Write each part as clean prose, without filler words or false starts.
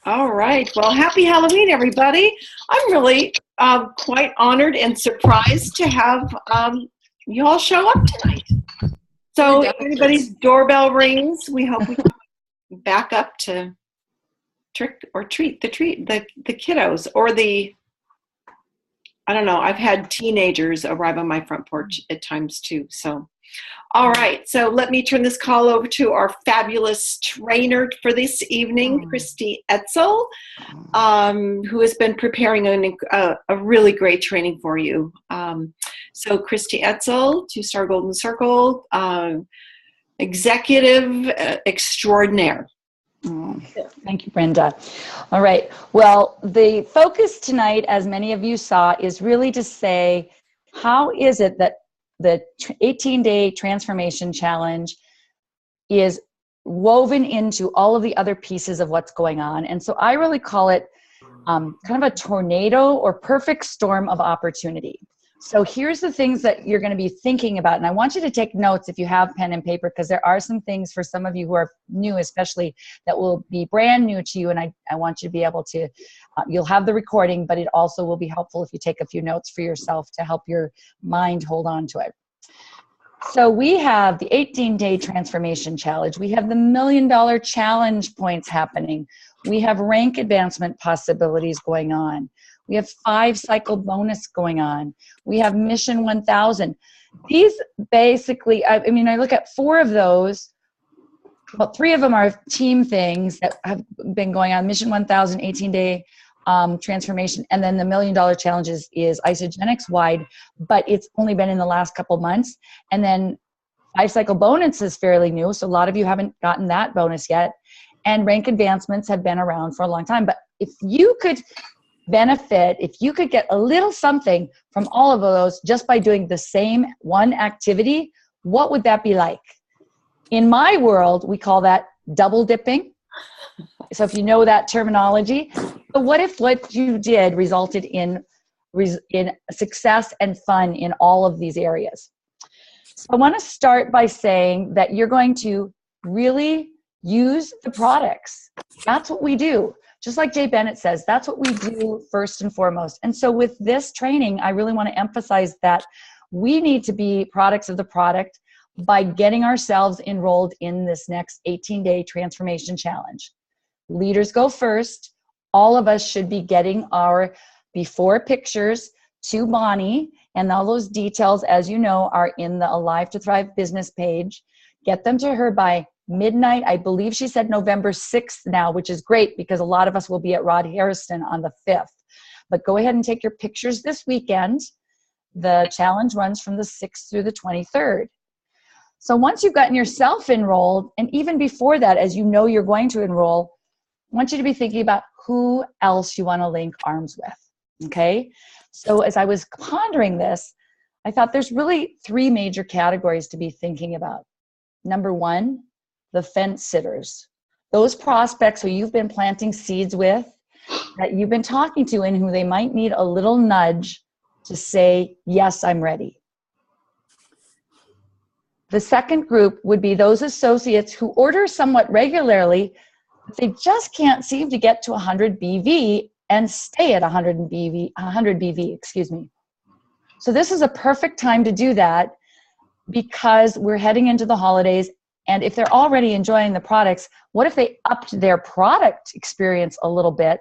All right. Well, happy Halloween, everybody. I'm really quite honored and surprised to have you all show up tonight. We're So if delicate. anybody's doorbell rings, we hope we can back up to trick or treat the kiddos or I don't know. I've had teenagers arrive on my front porch at times too. So all right, so let me turn this call over to our fabulous trainer for this evening, Christy Etzel, who has been preparing a really great training for you. So Christy Etzel, two-star Golden Circle, executive extraordinaire. Oh, thank you, Brenda. All right. Well, the focus tonight, as many of you saw, is really to say, how is it that the 18-day transformation challenge is woven into all of the other pieces of what's going on? And so I really call it kind of a tornado or perfect storm of opportunity. So here's the things that you're going to be thinking about. And I want you to take notes if you have pen and paper, because there are some things for some of you who are new, especially, that will be brand new to you. And I want you to be able to, you'll have the recording, but it also will be helpful if you take a few notes for yourself to help your mind hold on to it. So we have the 18-day transformation challenge. We have the $1 million challenge points happening. We have rank advancement possibilities going on. We have 5-cycle bonus going on. We have Mission 1000. These basically, I mean, I look at 4 of those. Well, 3 of them are team things that have been going on. Mission 1000, 18-day transformation, and then the $1 million challenges is Isogenics wide, but it's only been in the last couple months. And then 5-cycle bonus is fairly new, so a lot of you haven't gotten that bonus yet. And rank advancements have been around for a long time. But if you could benefit, if you could get a little something from all of those just by doing the same one activity, what would that be like? In my world, we call that double dipping. So if you know that terminology, but what if what you did resulted in success and fun in all of these areas? So I want to start by saying that you're going to really use the products. That's what we do. Just like Jay Bennett says, that's what we do first and foremost. And so with this training, I really want to emphasize that we need to be products of the product by getting ourselves enrolled in this next 18-day transformation challenge. Leaders go first. All of us should be getting our before pictures to Bonnie, and all those details, as you know, are in the Alive to Thrive business page. Get them to her by midnight. I believe she said November 6th now, which is great because a lot of us will be at Rod Harrison on the 5th. But go ahead and take your pictures this weekend. The challenge runs from the 6th through the 23rd. So once you've gotten yourself enrolled, and even before that, as you know you're going to enroll, I want you to be thinking about who else you want to link arms with, okay? So as I was pondering this, I thought there's really 3 major categories to be thinking about. Number 1, the fence sitters. Those prospects who you've been planting seeds with, that you've been talking to, and who they might need a little nudge to say, yes, I'm ready. The second group would be those associates who order somewhat regularly, but they just can't seem to get to 100 BV and stay at 100 BV, excuse me. So this is a perfect time to do that because we're heading into the holidays, and if they're already enjoying the products, what if they upped their product experience a little bit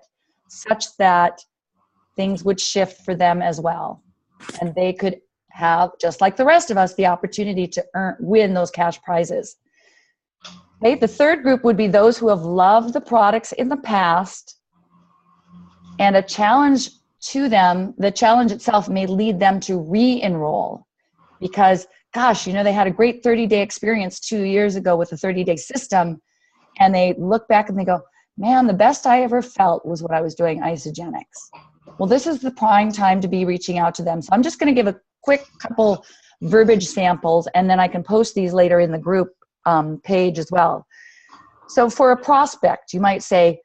such that things would shift for them as well, and they could have, just like the rest of us, the opportunity to win those cash prizes. Okay, the third group would be those who have loved the products in the past, and a challenge to them, the challenge itself may lead them to re-enroll because, gosh, you know, they had a great 30-day experience 2 years ago with the 30-day system, and they look back and they go, man, the best I ever felt was when I was doing Isogenics. Well, this is the prime time to be reaching out to them. So I'm just going to give a quick couple verbiage samples, and then I can post these later in the group page as well. So for a prospect, you might say,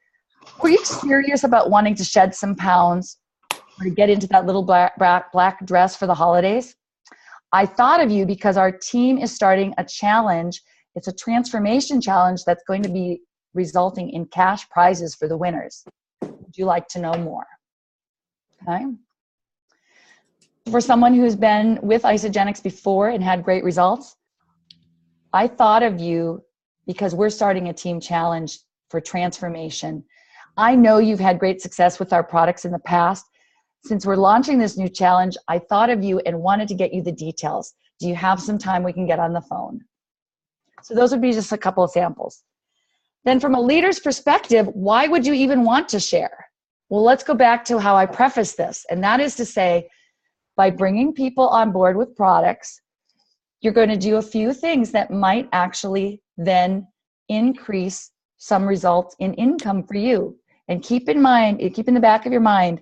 were you serious about wanting to shed some pounds or to get into that little black dress for the holidays? I thought of you because our team is starting a challenge. It's a transformation challenge that's going to be resulting in cash prizes for the winners. Would you like to know more? Okay. For someone who's been with Isagenix before and had great results, I thought of you because we're starting a team challenge for transformation. I know you've had great success with our products in the past. Since we're launching this new challenge, I thought of you and wanted to get you the details. Do you have some time we can get on the phone? So those would be just a couple of samples. Then from a leader's perspective, why would you even want to share? Well, let's go back to how I preface this. And that is to say, by bringing people on board with products, you're going to do a few things that might actually then increase some results in income for you. And keep in mind, keep in the back of your mind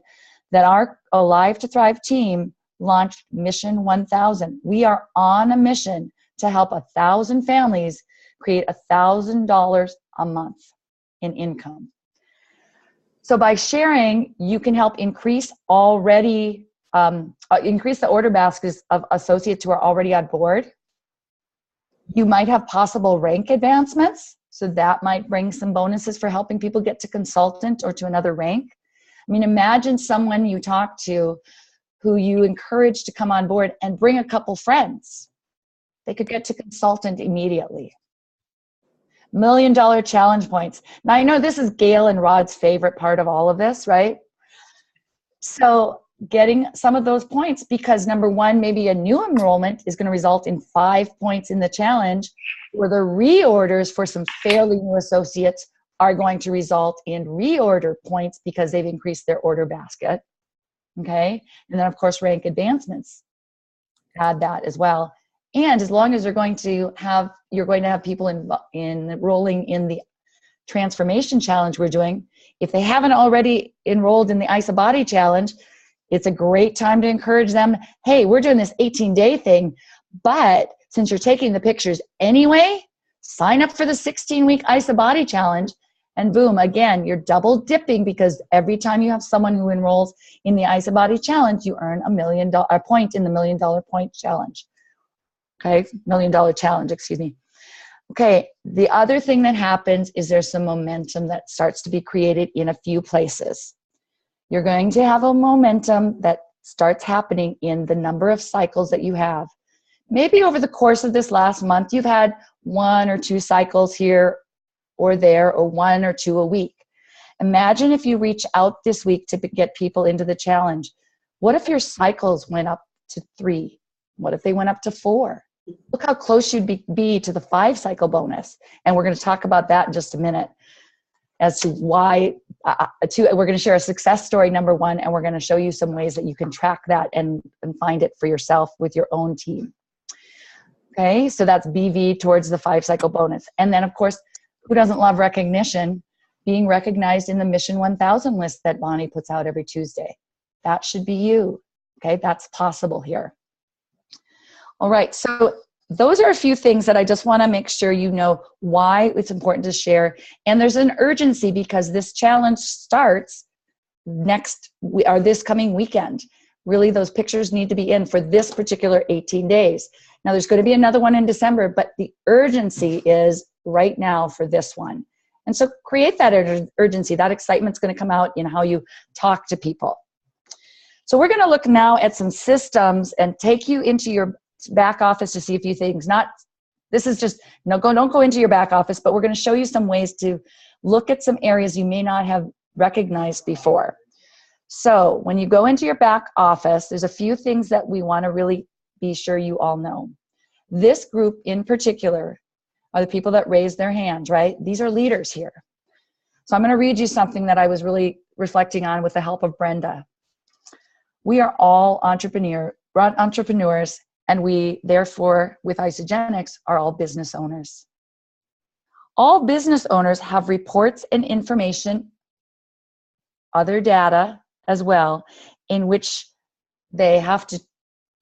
that our Alive to Thrive team launched Mission 1000. We are on a mission to help 1,000 families create $1,000 a month in income. So by sharing, you can help increase increase the order baskets of associates who are already on board. You might have possible rank advancements, so that might bring some bonuses for helping people get to consultant or to another rank. I mean, imagine someone you talk to who you encourage to come on board and bring a couple friends. They could get to consultant immediately. $1 million challenge points. Now, I know this is Gail and Rod's favorite part of all of this, right? So getting some of those points, because number one, maybe a new enrollment is going to result in 5 points in the challenge, or the reorders for some fairly new associates are going to result in reorder points because they've increased their order basket. Okay. And then of course, rank advancements, add that as well. And as long as you're going to have people enrolling in the transformation challenge we're doing, if they haven't already enrolled in the IsaBody challenge, it's a great time to encourage them. Hey, we're doing this 18-day thing, but since you're taking the pictures anyway, sign up for the 16-week IsaBody challenge, and boom, again, you're double dipping because every time you have someone who enrolls in the IsaBody challenge, you earn a point in the $1 million point challenge. Okay, $1 million challenge, excuse me. Okay, the other thing that happens is there's some momentum that starts to be created in a few places. You're going to have a momentum that starts happening in the number of cycles that you have. Maybe over the course of this last month, you've had 1 or 2 cycles here or there, or 1 or 2 a week. Imagine if you reach out this week to get people into the challenge. What if your cycles went up to 3? What if they went up to 4? Look how close you'd be to the 5 cycle bonus. And we're going to talk about that in just a minute as to why. We're going to share a success story, number 1, and we're going to show you some ways that you can track that and find it for yourself with your own team. Okay, so that's BV towards the 5 cycle bonus. And then, of course, who doesn't love recognition? Being recognized in the Mission 1000 list that Bonnie puts out every Tuesday. That should be you. Okay, that's possible here. All right, so those are a few things that I just want to make sure you know why it's important to share. And there's an urgency because this challenge starts this coming weekend. Really, those pictures need to be in for this particular 18 days. Now, there's going to be another one in December, but the urgency is right now for this one. And so create that urgency. That excitement's going to come out in how you talk to people. So we're going to look now at some systems and take you into your back office to see a few things. Don't go into your back office, but we're going to show you some ways to look at some areas you may not have recognized before. So when you go into your back office, there's a few things that we want to really be sure you all know. This group in particular are the people that raise their hands, right? These are leaders here. So I'm going to read you something that I was really reflecting on with the help of Brenda. We are all entrepreneurs, and we, therefore, with Isagenix, are all business owners. All business owners have reports and information, other data as well, in which they have to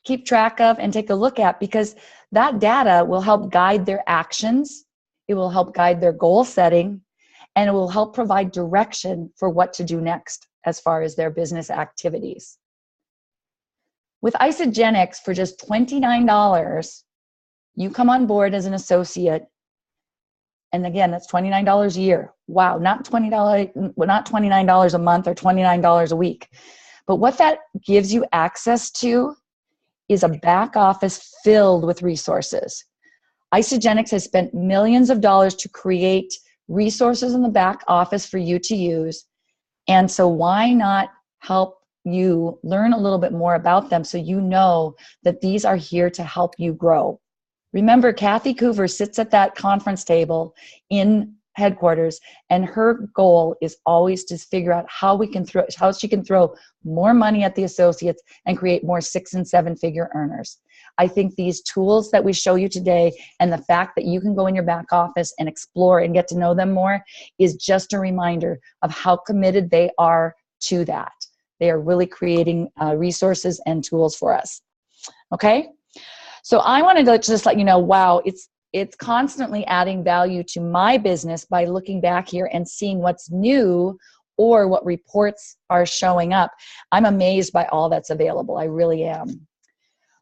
keep track of and take a look at, because that data will help guide their actions, it will help guide their goal setting, and it will help provide direction for what to do next as far as their business activities. With Isagenix, for just $29, you come on board as an associate, And again, that's $29 a year. Wow, not $29 a month or $29 a week. But what that gives you access to is a back office filled with resources. Isagenix has spent millions of dollars to create resources in the back office for you to use. And so why not help you learn a little bit more about them so you know that these are here to help you grow. Remember, Kathy Coover sits at that conference table in headquarters, and her goal is always to figure out how she can throw more money at the associates and create more 6- and 7-figure earners. I think these tools that we show you today and the fact that you can go in your back office and explore and get to know them more is just a reminder of how committed they are to that. They are really creating resources and tools for us. Okay? So I wanted to just let you know, wow, it's constantly adding value to my business by looking back here and seeing what's new or what reports are showing up. I'm amazed by all that's available. I really am.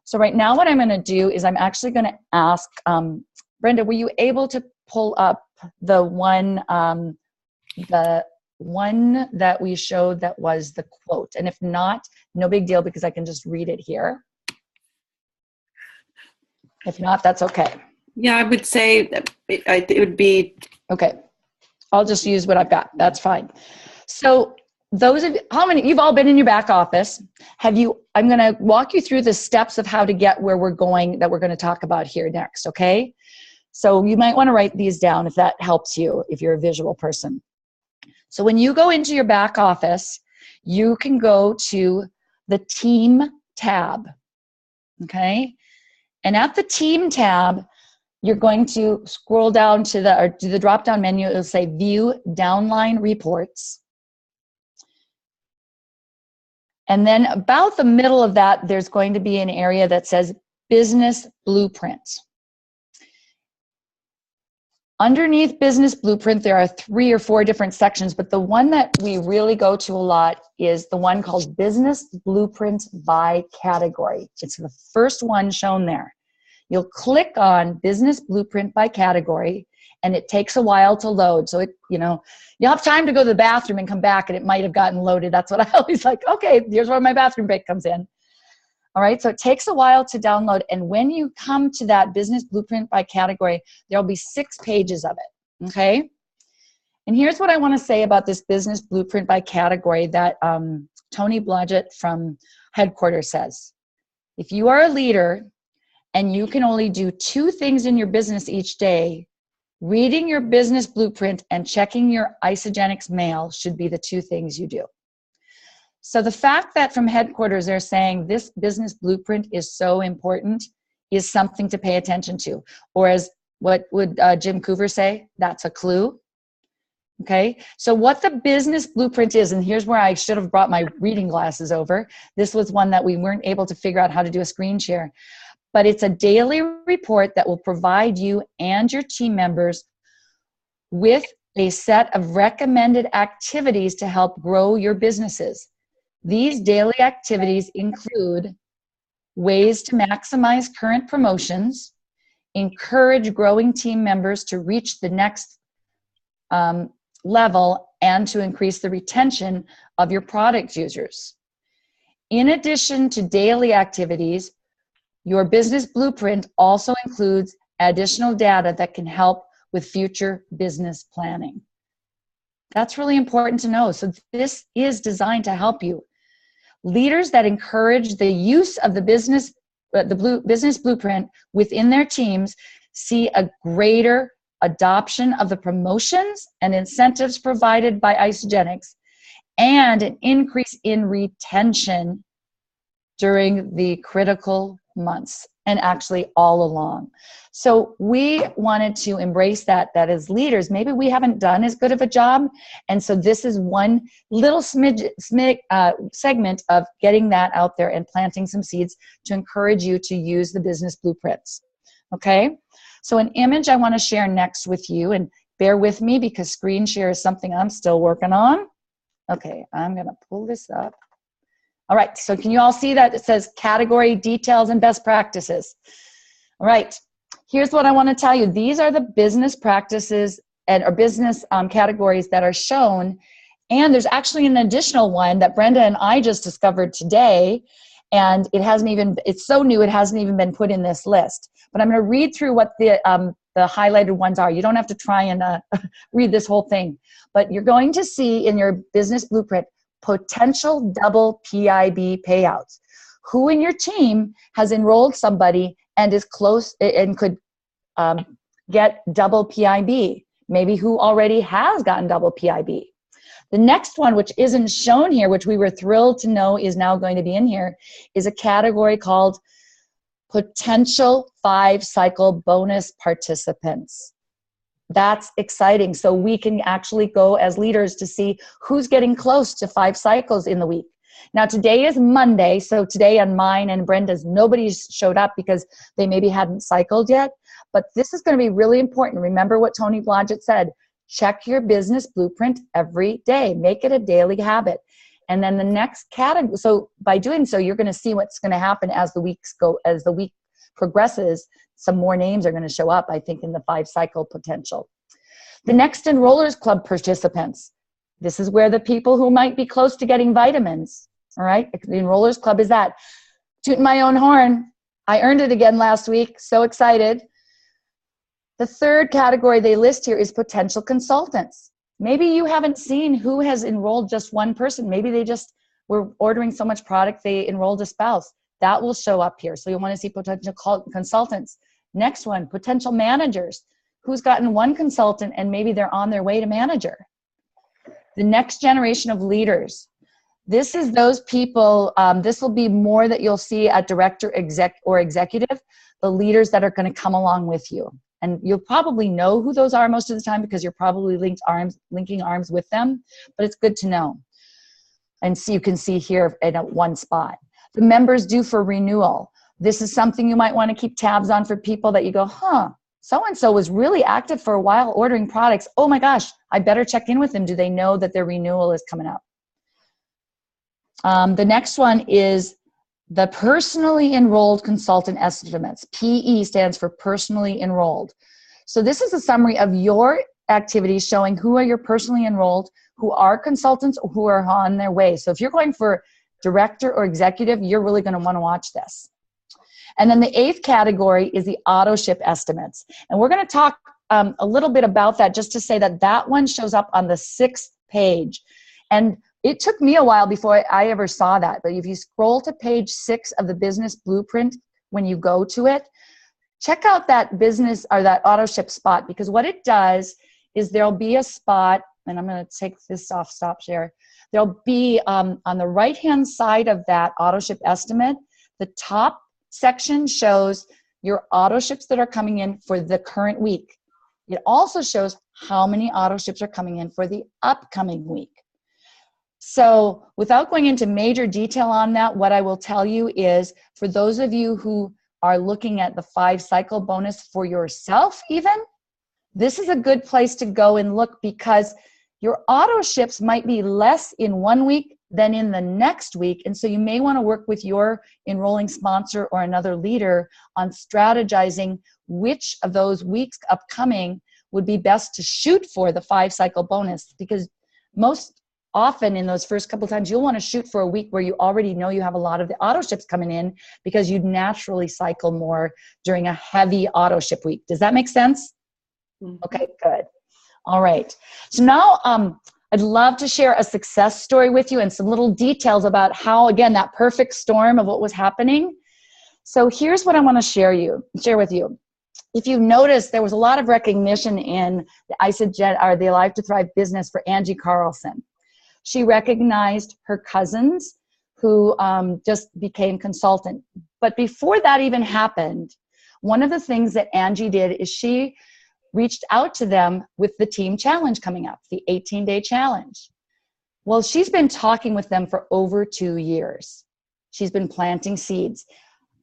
So right now what I'm going to do is I'm actually going to ask, Brenda, were you able to pull up the one that we showed that was the quote? And if not, no big deal because I can just read it here. If not, that's okay. Yeah, I would say that it would be. Okay. I'll just use what I've got. That's fine. So those of you, how many, you've all been in your back office. I'm going to walk you through the steps of how to get where we're going that we're going to talk about here next. Okay. So you might want to write these down if that helps you, if you're a visual person. So when you go into your back office, you can go to the Team tab, okay? And at the Team tab, you're going to scroll down to the drop-down menu. It'll say View Downline Reports. And then about the middle of that, there's going to be an area that says Business Blueprint. Underneath Business Blueprint, there are 3 or 4 different sections, but the one that we really go to a lot is the one called Business Blueprint by Category. It's the first one shown there. You'll click on Business Blueprint by Category, and it takes a while to load. So you'll have time to go to the bathroom and come back, and it might have gotten loaded. That's what I always like. Okay, here's where my bathroom break comes in. All right, so it takes a while to download, and when you come to that Business Blueprint by Category, there'll be 6 pages of it, okay? And here's what I want to say about this Business Blueprint by Category that Tony Blodgett from Headquarters says. If you are a leader and you can only do 2 things in your business each day, reading your Business Blueprint and checking your Isagenix mail should be the 2 things you do. So the fact that from Headquarters they're saying this Business Blueprint is so important is something to pay attention to. Or as what would Jim Coover say? That's a clue. Okay, so what the Business Blueprint is, and here's where I should have brought my reading glasses over. This was one that we weren't able to figure out how to do a screen share. But it's a daily report that will provide you and your team members with a set of recommended activities to help grow your businesses. These daily activities include ways to maximize current promotions, encourage growing team members to reach the next level, and to increase the retention of your product users. In addition to daily activities, your Business Blueprint also includes additional data that can help with future business planning. That's really important to know. So this is designed to help you. Leaders that encourage the use of the Business Blueprint within their teams see a greater adoption of the promotions and incentives provided by Isagenix and an increase in retention during the critical months and actually all along. So we wanted to embrace that as leaders, maybe we haven't done as good of a job. And so this is one little segment of getting that out there and planting some seeds to encourage you to use the Business Blueprints. Okay? So an image I want to share next with you, and bear with me because screen share is something I'm still working on. Okay, I'm going to pull this up. All right, so can you all see that? It says category, details, and best practices. All right, here's what I want to tell you. These are the business practices or business categories that are shown. And there's actually an additional one that Brenda and I just discovered today. And it hasn't even, it's so new, it hasn't even been put in this list. But I'm going to read through what the highlighted ones are. You don't have to try and read this whole thing. But you're going to see in your business blueprint, potential double PIB payouts. Who in your team has enrolled somebody and is close and could get double PIB? Maybe who already has gotten double PIB. The next one, which isn't shown here, which we were thrilled to know is now going to be in here, is a category called potential 5-cycle bonus participants. That's exciting. So we can actually go as leaders to see who's getting close to 5 cycles in the week. Now, today is Monday, so today on mine and Brenda's, nobody's showed up because they maybe hadn't cycled yet. But this is going to be really important. Remember what Tony Blodgett said. Check your business blueprint every day. Make it a daily habit. And then the next category, so by doing so, you're going to see what's going to happen as the week progresses. Some more names are going to show up, I think, in the 5-cycle potential. The next Enrollers Club participants. This is where the people who might be close to getting vitamins, all right? The Enrollers Club is that. Tooting my own horn. I earned it again last week. So excited. The third category they list here is potential consultants. Maybe you haven't seen who has enrolled just one person. Maybe they just were ordering so much product they enrolled a spouse. That will show up here. So you'll want to see potential consultants. Next one, potential managers. Who's gotten one consultant and maybe they're on their way to manager? The next generation of leaders. This is those people, this will be more that you'll see at director, executive, the leaders that are going to come along with you. And you'll probably know who those are most of the time because you're probably linking arms with them, but it's good to know. And so you can see here in one spot. The members due for renewal. This is something you might want to keep tabs on for people that you go, so-and-so was really active for a while ordering products. Oh my gosh, I better check in with them. Do they know that their renewal is coming up? The next one is the personally enrolled consultant estimates. PE stands for personally enrolled. So this is a summary of your activities showing who are your personally enrolled, who are consultants, or who are on their way. So if you're going for director or executive, you're really going to want to watch this. And then the 8th category is the auto ship estimates. And we're going to talk a little bit about that just to say that that one shows up on the 6th page. And it took me a while before I ever saw that. But if you scroll to page 6 of the business blueprint, when you go to it, check out that business or that auto ship spot, because what it does is there'll be a spot, and I'm going to take this off stop share. There'll be on the right-hand side of that auto ship estimate, the top section shows your auto ships that are coming in for the current week. It also shows how many auto ships are coming in for the upcoming week. So without going into major detail on that, what I will tell you is for those of you who are looking at the 5-cycle bonus for yourself even, this is a good place to go and look because your auto ships might be less in one week than in the next week. And so you may want to work with your enrolling sponsor or another leader on strategizing which of those weeks upcoming would be best to shoot for the 5-cycle bonus, because most often in those first couple times, you'll want to shoot for a week where you already know you have a lot of the auto ships coming in because you'd naturally cycle more during a heavy auto ship week. Does that make sense? Mm-hmm. Okay, good. All right. So now I'd love to share a success story with you and some little details about how, again, that perfect storm of what was happening. So here's what I want to share with you. If you noticed, there was a lot of recognition in the Alive to Thrive business for Angie Carlson. She recognized her cousins who just became consultant. But before that even happened, one of the things that Angie did is she reached out to them with the team challenge coming up, the 18-day challenge. Well, she's been talking with them for over 2 years. She's been planting seeds.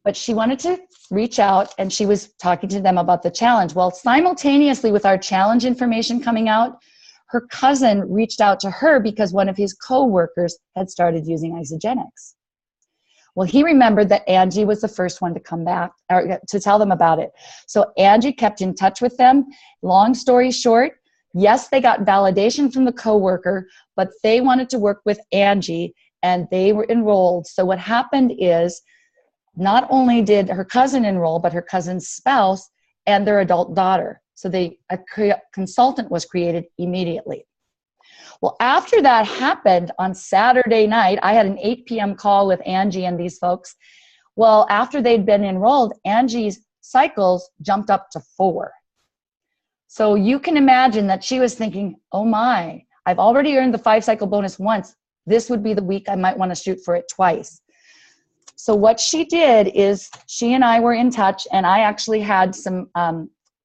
But she wanted to reach out, and she was talking to them about the challenge. Well, simultaneously with our challenge information coming out, her cousin reached out to her because one of his co-workers had started using Isagenix. Well, he remembered that Angie was the first one to come back or to tell them about it. So Angie kept in touch with them. Long story short, yes, they got validation from the coworker, but they wanted to work with Angie and they were enrolled. So what happened is not only did her cousin enroll, but her cousin's spouse and their adult daughter. So a consultant was created immediately. Well, after that happened on Saturday night, I had an 8 p.m. call with Angie and these folks. Well, after they'd been enrolled, Angie's cycles jumped up to 4. So you can imagine that she was thinking, oh my, I've already earned the 5-cycle bonus once. This would be the week I might want to shoot for it twice. So what she did is she and I were in touch, and I actually had some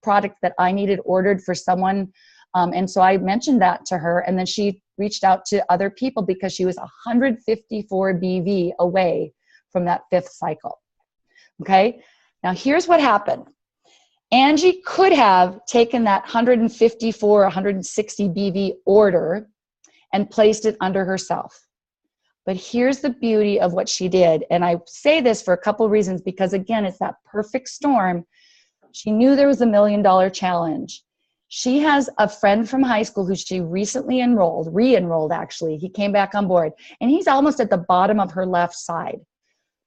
product that I needed ordered for someone. And so I mentioned that to her, and then she reached out to other people because she was 154 BV away from that 5th cycle. Okay, now here's what happened. Angie could have taken that 154, 160 BV order and placed it under herself. But here's the beauty of what she did. And I say this for a couple reasons because, again, it's that perfect storm. She knew there was a $1 million challenge. She has a friend from high school who she recently enrolled, re-enrolled actually. He came back on board, and he's almost at the bottom of her left side.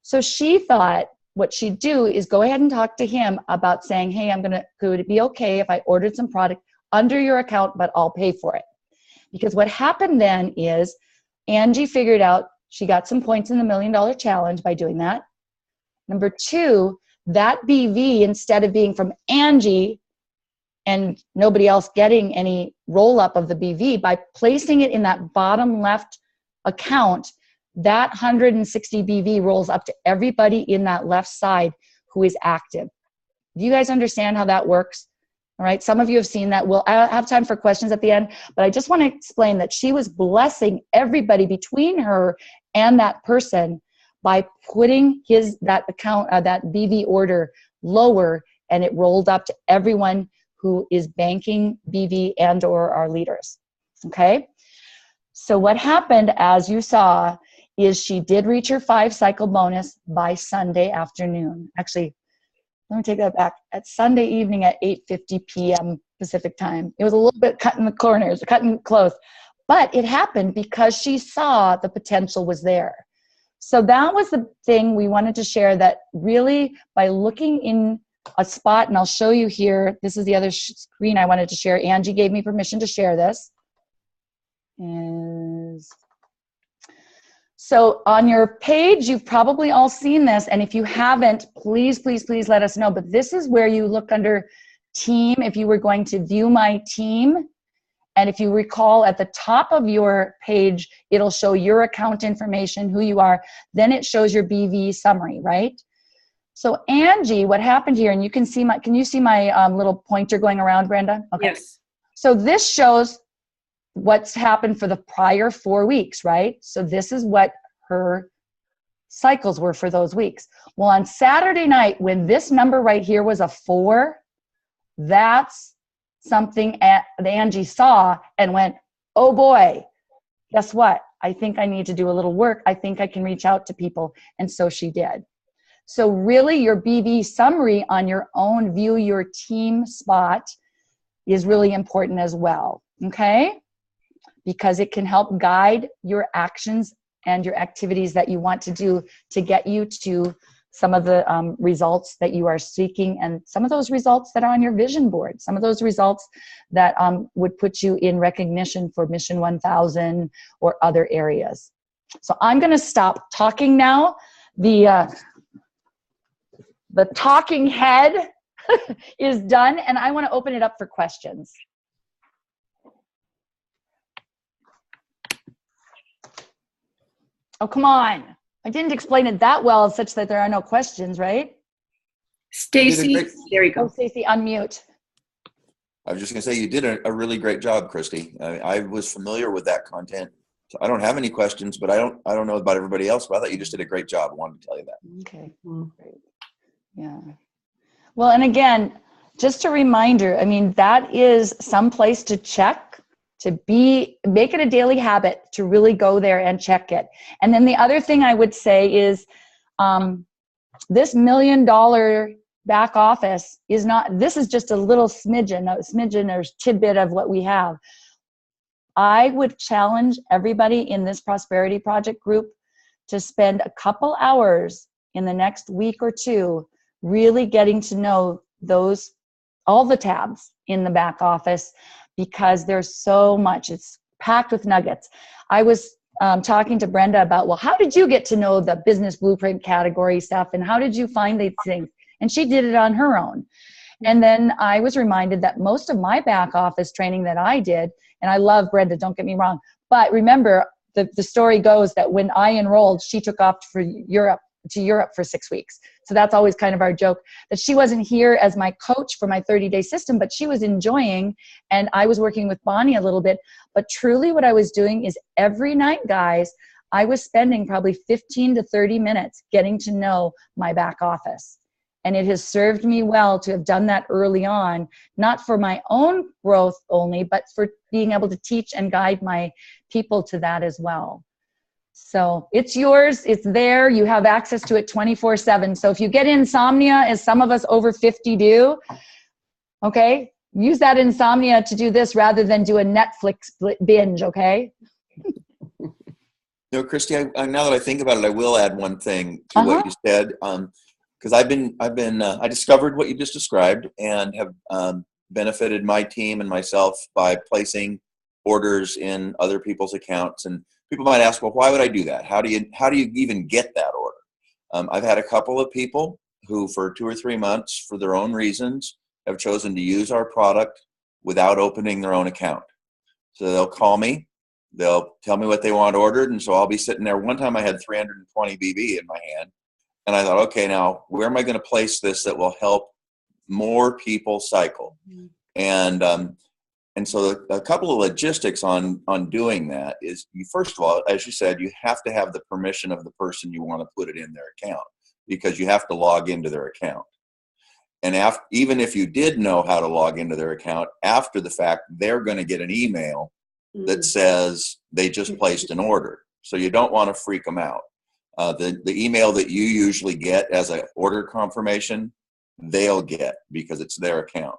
So she thought what she'd do is go ahead and talk to him about saying, hey, could it be okay if I ordered some product under your account, but I'll pay for it? Because what happened then is Angie figured out she got some points in the $1 million challenge by doing that. Number 2, that BV, instead of being from Angie and nobody else getting any roll up of the BV, by placing it in that bottom left account, that 160 BV rolls up to everybody in that left side who is active. Do you guys understand how that works? All right, some of you have seen that. I'll have time for questions at the end, but I just want to explain that she was blessing everybody between her and that person by putting that BV order lower, and it rolled up to everyone who is banking BV and or our leaders. Okay, so what happened, as you saw, is she did reach her 5-cycle bonus by Sunday afternoon. Actually, let me take that back. At Sunday evening at 8:50 p.m. Pacific time. It was a little bit cutting the corners, cutting close, but it happened because she saw the potential was there. So that was the thing we wanted to share, that really by looking in a spot, and I'll show you here, this is the other screen I wanted to share. Angie gave me permission to share this. So on your page, you've probably all seen this, and if you haven't, please, please, please let us know. But this is where you look under team, if you were going to view my team. And if you recall, at the top of your page, it'll show your account information, who you are. Then it shows your BV summary, right? So Angie, what happened here, and you can see can you see my little pointer going around, Brenda? Okay. Yes. So this shows what's happened for the prior 4 weeks, right? So this is what her cycles were for those weeks. Well, on Saturday night, when this number right here was a 4, that's something that Angie saw and went, oh boy, guess what? I think I need to do a little work. I think I can reach out to people. And so she did. So really your BV summary on your own view your team spot is really important as well, okay? Because it can help guide your actions and your activities that you want to do to get you to some of the results that you are seeking, and some of those results that are on your vision board, some of those results that would put you in recognition for Mission 1000 or other areas. So I'm going to stop talking now. The talking head is done, and I want to open it up for questions. Oh, come on. I didn't explain it that well such that there are no questions, right? Stacy, there you Oh, go. Stacy, unmute. I was just going to say, you did a really great job, Christy. I was familiar with that content. So I don't have any questions, but I don't know about everybody else, but I thought you just did a great job. I wanted to tell you that. Okay, great. Yeah. Well, and again, just a reminder, I mean, that is some place to check, make it a daily habit to really go there and check it. And then the other thing I would say is, This $1 million back office is not, this is just a little smidgen or tidbit of what we have. I would challenge everybody in this Prosperity Project group to spend a couple hours in the next week or two really getting to know all the tabs in the back office, because there's so much. It's packed with nuggets. I was talking to Brenda about, well, how did you get to know the business blueprint category stuff, and how did you find these things? And she did it on her own. And then I was reminded that most of my back office training that I did, and I love Brenda, don't get me wrong, but remember, the story goes that when I enrolled, she took off to Europe for 6 weeks. So that's always kind of our joke, that she wasn't here as my coach for my 30-day system, but she was enjoying, and I was working with Bonnie a little bit. But truly what I was doing is every night, guys, I was spending probably 15 to 30 minutes getting to know my back office. And it has served me well to have done that early on, not for my own growth only, but for being able to teach and guide my people to that as well. So it's yours, it's there, you have access to it 24/7. So if you get insomnia, as some of us over 50 do, okay, use that insomnia to do this rather than do a Netflix binge, okay? You know, Christy, now that I think about it, I will add one thing to what you said. Because I discovered what you just described and have benefited my team and myself by placing orders in other people's accounts. And people might ask, well, why would I do that? How do you even get that order? I've had a couple of people who, for 2 or 3 months, for their own reasons, have chosen to use our product without opening their own account. So they'll call me, they'll tell me what they want ordered, and so I'll be sitting there. One time I had 320 BB in my hand. And I thought, okay, now where am I going to place this that will help more people cycle? And so a couple of logistics on doing that is, you first of all, as you said, you have to have the permission of the person you want to put it in their account, because you have to log into their account. And even if you did know how to log into their account, after the fact, they're going to get an email that says they just placed an order. So you don't want to freak them out. The email that you usually get as an order confirmation, they'll get, because it's their account.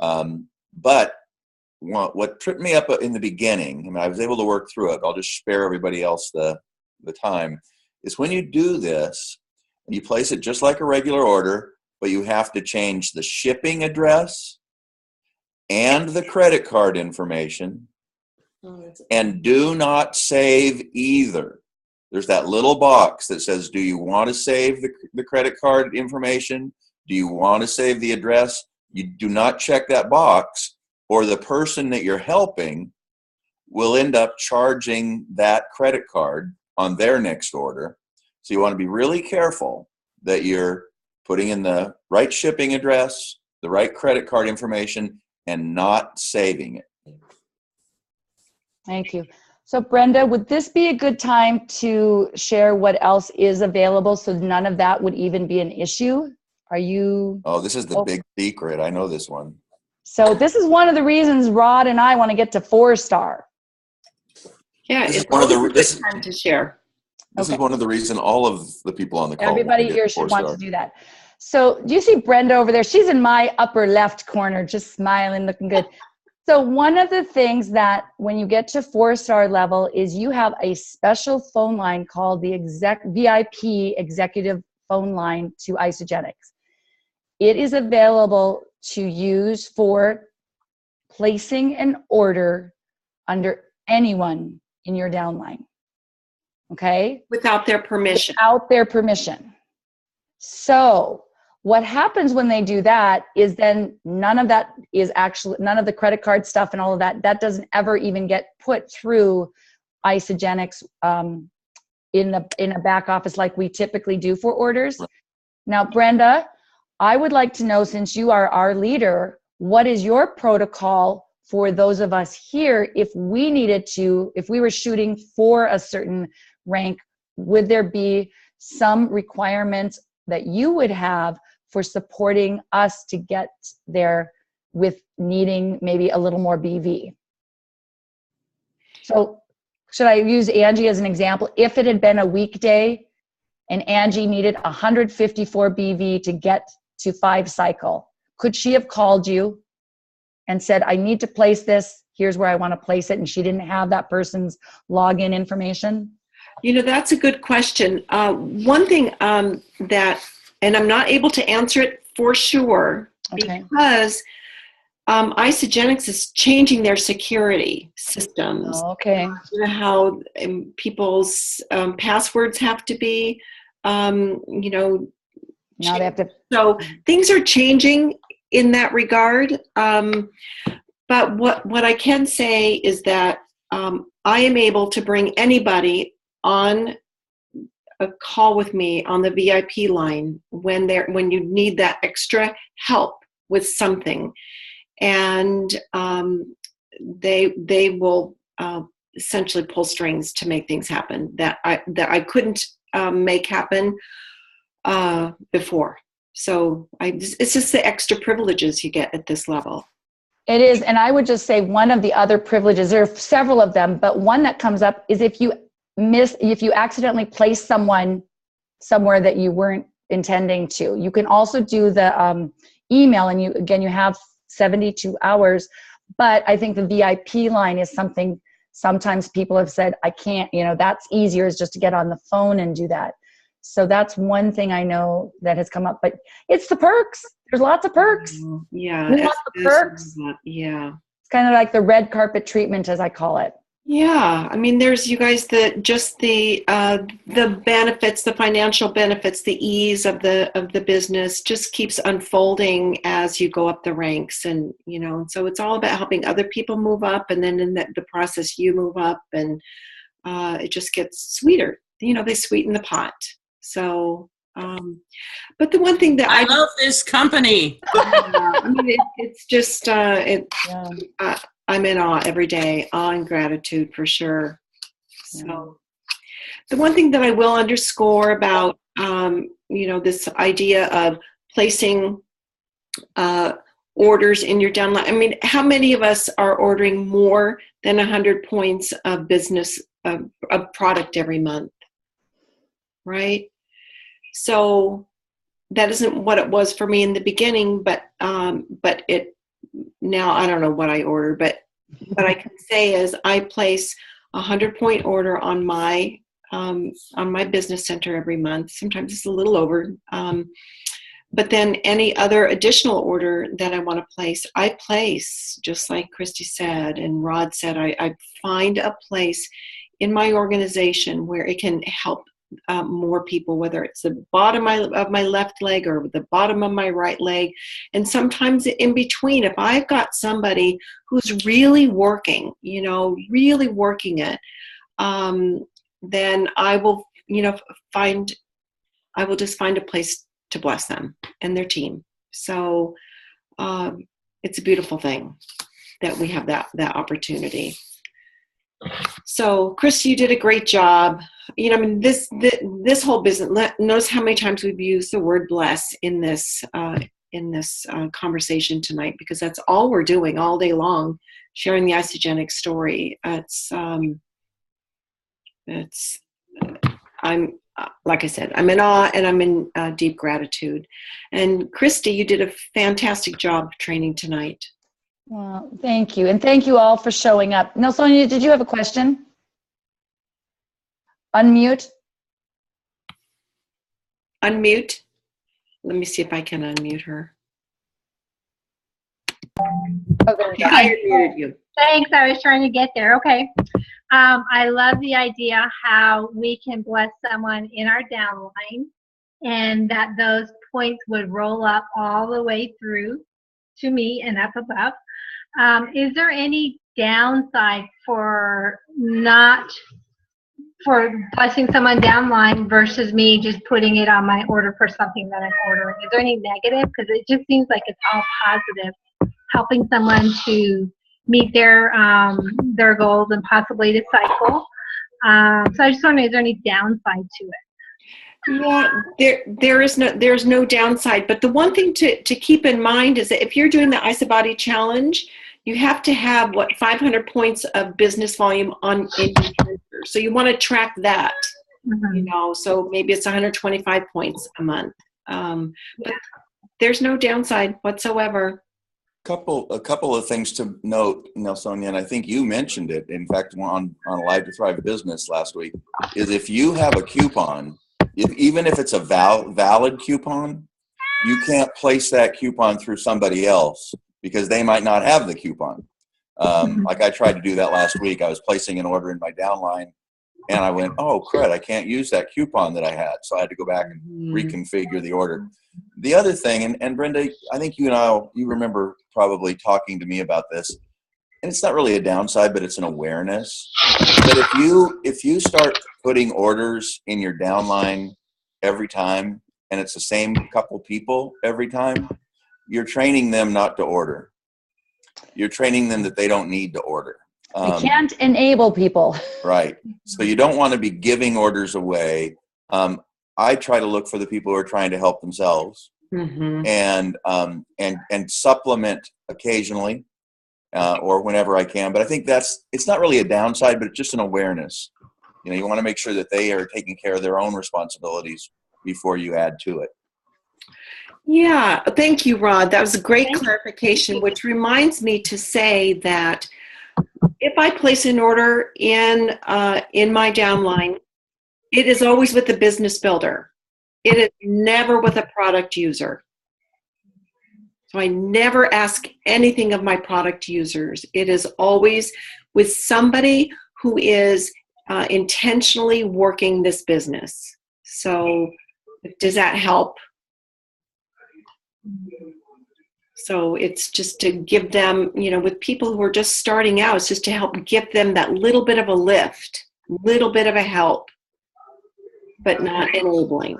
But what tripped me up in the beginning, I mean, I was able to work through it, I'll just spare everybody else the time, is when you do this, you place it just like a regular order, but you have to change the shipping address and the credit card information, and do not save either. There's that little box that says, do you want to save the credit card information? Do you want to save the address? You do not check that box, or the person that you're helping will end up charging that credit card on their next order. So you want to be really careful that you're putting in the right shipping address, the right credit card information, and not saving it. Thank you. So Brenda, would this be a good time to share what else is available, so none of that would even be an issue? Are you? Oh, this is the big secret. I know this one. So this is one of the reasons Rod and I want to get to 4-star. Yeah, This is it's one of the- always a good time to share. This is one of the reasons all of the people on the call. Everybody here should want to do that. So do you see Brenda over there? She's in my upper left corner, just smiling, looking good. So one of the things that when you get to 4-star level is you have a special phone line called the VIP executive phone line to Isogenics. It is available to use for placing an order under anyone in your downline. Okay? Without their permission. Without their permission. So what happens when they do that is then none of that is actually, none of the credit card stuff and all of that, that doesn't ever even get put through Isogenics in a back office like we typically do for orders. Now, Brenda, I would like to know, since you are our leader, what is your protocol for those of us here if we needed to, if we were shooting for a certain rank, would there be some requirements that you would have for supporting us to get there with needing maybe a little more BV? So should I use Angie as an example? If it had been a weekday, and Angie needed 154 BV to get to 5 cycle. Could she have called you and said, I need to place this, here's where I want to place it, and she didn't have that person's login information? That's a good question. One thing that, and I'm not able to answer it for sure, because Isagenix is changing their security systems. Okay. How people's passwords have to be, Now they have to. So things are changing in that regard. But what I can say is that I am able to bring anybody on a call with me on the VIP line when you need that extra help with something, and they will essentially pull strings to make things happen that I couldn't make happen before. So it's just the extra privileges you get at this level. It is, and I would just say one of the other privileges, there are several of them, but one that comes up is if you accidentally place someone somewhere that you weren't intending to. You can also do the email, and you have 72 hours, but I think the VIP line is something sometimes people have said, I can't, that's easier, is just to get on the phone and do that. So that's one thing I know that has come up, but it's the perks. There's lots of perks. Yeah. We want the perks. Yeah. It's kind of like the red carpet treatment, as I call it. Yeah. I mean, there's, you guys, the benefits, the financial benefits, the ease of the business just keeps unfolding as you go up the ranks. And, so it's all about helping other people move up. And then in the process, you move up, and it just gets sweeter. They sweeten the pot. So, but the one thing that I love this company. It's just, I'm in awe every day, awe and gratitude for sure. So the one thing that I will underscore about, this idea of placing orders in your downline. I mean, how many of us are ordering more than 100 points of business, of product every month, right? So that isn't what it was for me in the beginning, but it now I don't know what I order, but what I can say is I place a 100-point order on my business center every month. Sometimes it's a little over, but then any other additional order that I want to place, I place, just like Christy said and Rod said. I find a place in my organization where it can help more people, whether it's the bottom of my left leg or the bottom of my right leg. And sometimes in between, if I've got somebody who's really working, really working it, then I will, I will just find a place to bless them and their team. So it's a beautiful thing that we have that opportunity. So, Christy, you did a great job. This whole business. Notice how many times we've used the word "bless" in this conversation tonight, because that's all we're doing all day long, sharing the Isagenix story. I'm like I said, I'm in awe and I'm in deep gratitude. And Christy, you did a fantastic job training tonight. Well, thank you. And thank you all for showing up. Now, Sonia, did you have a question? Unmute. Unmute. Let me see if I can unmute her. Oh, there we go. I unmuted you. Thanks. I was trying to get there. Okay. I love the idea how we can bless someone in our downline and that those points would roll up all the way through to me and up above. Is there any downside for blessing someone downline versus me just putting it on my order for something that I'm ordering? Is there any negative? Because it just seems like it's all positive, helping someone to meet their goals and possibly to cycle. So I just wonder, is there any downside to it? Yeah, there's no downside. But the one thing to keep in mind is that if you're doing the IsaBody challenge, you have to have 500 points of business volume in your transfer. So you want to track that Mhm. You know, so maybe it's 125 points a month. But there's no downside whatsoever. A couple of things to note, Sonia, and I think you mentioned it, in fact, on Live to Thrive Business last week, is if you have a coupon, even if it's a valid coupon, you can't place that coupon through somebody else because they might not have the coupon. Like I tried to do that last week. I was placing an order in my downline, and I went, oh, crud, I can't use that coupon that I had. So I had to go back and reconfigure the order. The other thing, and Brenda, I think you remember probably talking to me about this, and it's not really a downside, but it's an awareness. But if you start putting orders in your downline every time, and it's the same couple people every time, you're training them not to order. You're training them that they don't need to order. We can't enable people. Right. So you don't want to be giving orders away. I try to look for the people who are trying to help themselves, and supplement occasionally or whenever I can. But I think it's not really a downside, but it's just an awareness. You want to make sure that they are taking care of their own responsibilities before you add to it. Yeah, thank you, Rod. That was a great clarification, which reminds me to say that if I place an order in my downline, it is always with the business builder. It is never with a product user. So I never ask anything of my product users. It is always with somebody who is intentionally working this business. So does that help? So it's just to give them, with people who are just starting out, it's just to help give them that little bit of a lift, little bit of a help, but not enabling.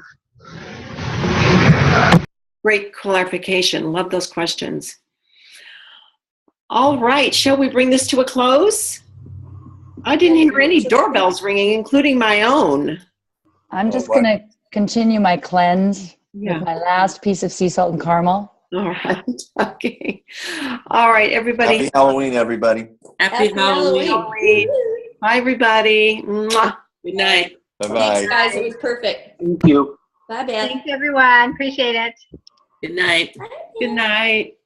Great clarification. Love those questions. All right, shall we bring this to a close? I didn't hear any doorbells ringing, including my own. I'm just going to continue my cleanse with my last piece of sea salt and caramel. All right. Okay. All right, everybody. Happy Halloween, everybody. Happy Halloween. Bye, everybody. Mwah. Good night. Bye-bye. Thanks, guys. It was perfect. Thank you. Bye, Beth. Thanks, everyone. Appreciate it. Good night. Good night.